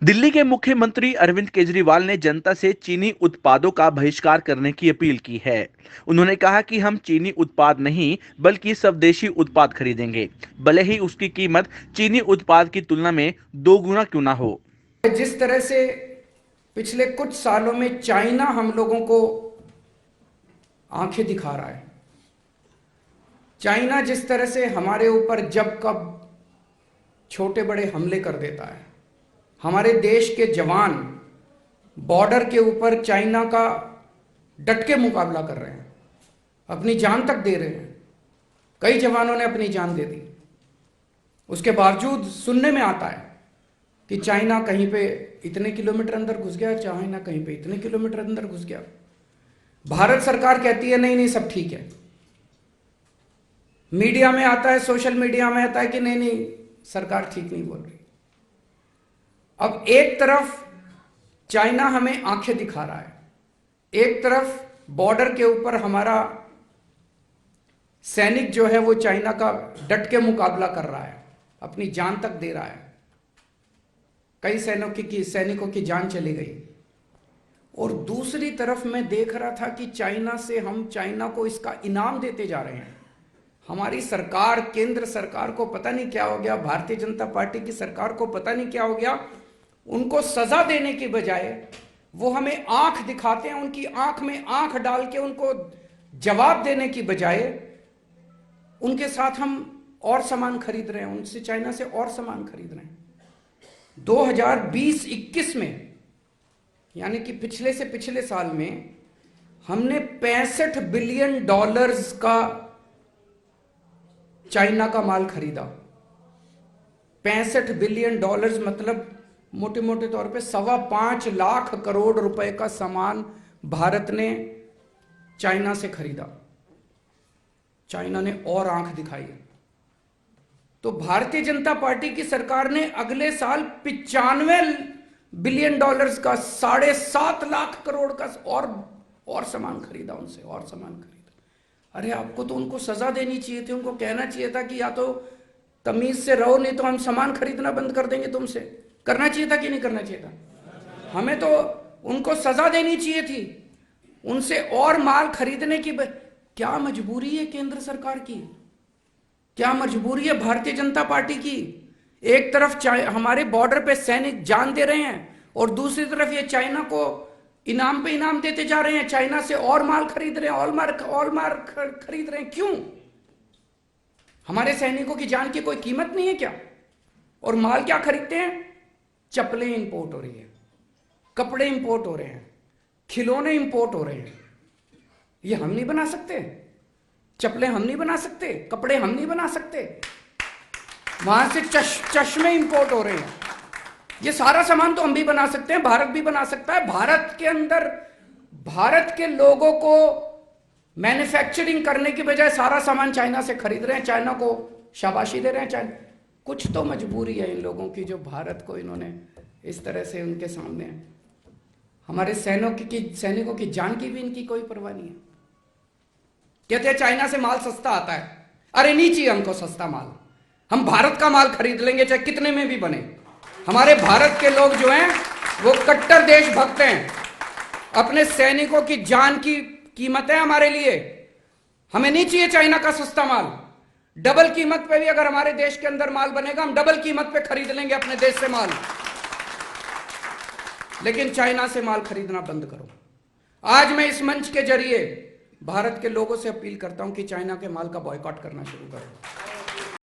दिल्ली के मुख्यमंत्री अरविंद केजरीवाल ने जनता से चीनी उत्पादों का बहिष्कार करने की अपील की है। उन्होंने कहा कि हम चीनी उत्पाद नहीं बल्कि स्वदेशी उत्पाद खरीदेंगे, भले ही उसकी कीमत चीनी उत्पाद की तुलना में 2 गुना क्यों ना हो। जिस तरह से पिछले कुछ सालों में चाइना हम लोगों को आंखें दिखा रहा है, चाइना जिस तरह से हमारे ऊपर जब कब छोटे बड़े हमले कर देता है, हमारे देश के जवान बॉर्डर के ऊपर चाइना का डट के मुकाबला कर रहे हैं, अपनी जान तक दे रहे हैं। कई जवानों ने अपनी जान दे दी। उसके बावजूद सुनने में आता है कि चाइना कहीं पे इतने किलोमीटर अंदर घुस गया, चाइना कहीं पे इतने किलोमीटर अंदर घुस गया। भारत सरकार कहती है नहीं नहीं सब ठीक है। मीडिया में आता है, सोशल मीडिया में आता है कि नहीं नहीं सरकार ठीक नहीं बोल रही। अब एक तरफ चाइना हमें आंखें दिखा रहा है, एक तरफ बॉर्डर के ऊपर हमारा सैनिक जो है वो चाइना का डट के मुकाबला कर रहा है, अपनी जान तक दे रहा है। कई सैनिकों की जान चली गई। और दूसरी तरफ मैं देख रहा था कि हम चाइना को इसका इनाम देते जा रहे हैं। हमारी सरकार, केंद्र सरकार को पता नहीं क्या हो गया, भारतीय जनता पार्टी की सरकार को पता नहीं क्या हो गया। उनको सजा देने की बजाय वो हमें आंख दिखाते हैं, उनकी आंख में आंख डाल के उनको जवाब देने की बजाय उनके साथ हम और सामान खरीद रहे हैं, उनसे चाइना से और सामान खरीद रहे हैं। 2020-21 में यानी कि पिछले से पिछले साल में हमने $65 बिलियन का चाइना का माल खरीदा। $65 बिलियन मतलब मोटे मोटे तौर पे 5.25 लाख करोड़ रुपए का सामान भारत ने चाइना से खरीदा। चाइना ने और आंख दिखाई। तो भारतीय जनता पार्टी की सरकार ने अगले साल $95 बिलियन का 7.5 लाख करोड़ का और सामान खरीदा, उनसे और सामान खरीदा। अरे आपको तो उनको सजा देनी चाहिए थी, उनको कहना चाहिए था कि या तो तमीज से रहो नहीं तो हम सामान खरीदना बंद कर देंगे तुमसे। करना चाहिए था कि नहीं करना चाहिए था? हमें तो उनको सजा देनी चाहिए थी, उनसे और माल खरीदने की। क्या मजबूरी है केंद्र सरकार की, क्या मजबूरी है भारतीय जनता पार्टी की? एक तरफ हमारे बॉर्डर पे सैनिक जान दे रहे हैं और दूसरी तरफ ये चाइना को इनाम पे इनाम देते जा रहे हैं, चाइना से और माल खरीद रहे हैं, और माल खरीद रहे हैं। क्यों? हमारे सैनिकों की जान की कोई कीमत नहीं है क्या? और माल क्या खरीदते हैं? चप्पलें इंपोर्ट हो रही है, कपड़े इंपोर्ट हो रहे हैं, खिलौने इंपोर्ट हो रहे हैं। ये हम नहीं बना सकते? चप्पलें हम नहीं बना सकते? कपड़े हम नहीं बना सकते? वहां से चश्मे इंपोर्ट हो रहे हैं। ये सारा सामान तो हम भी बना सकते हैं, भारत भी बना सकता है। भारत के अंदर भारत के लोगों को मैन्युफैक्चरिंग करने की बजाय सारा सामान चाइना से खरीद रहे हैं, चाइना को शाबाशी दे रहे हैं। चाइना कुछ तो मजबूरी है इन लोगों की, जो भारत को इन्होंने इस तरह से उनके सामने, हमारे सैनिकों की जान की भी इनकी कोई परवाह नहीं है। कहते हैं चाइना से माल सस्ता आता है। अरे नहीं चाहिए हमको सस्ता माल, हम भारत का माल खरीद लेंगे चाहे कितने में भी बने। हमारे भारत के लोग जो हैं वो कट्टर देशभक्त हैं, अपने सैनिकों की जान की कीमत है हमारे लिए। हमें नहीं चाहिए चाइना का सस्ता माल। डबल कीमत पे भी अगर हमारे देश के अंदर माल बनेगा, हम डबल कीमत पे खरीद लेंगे अपने देश से माल। लेकिन चाइना से माल खरीदना बंद करो। आज मैं इस मंच के जरिए भारत के लोगों से अपील करता हूं कि चाइना के माल का बॉयकॉट करना शुरू करो।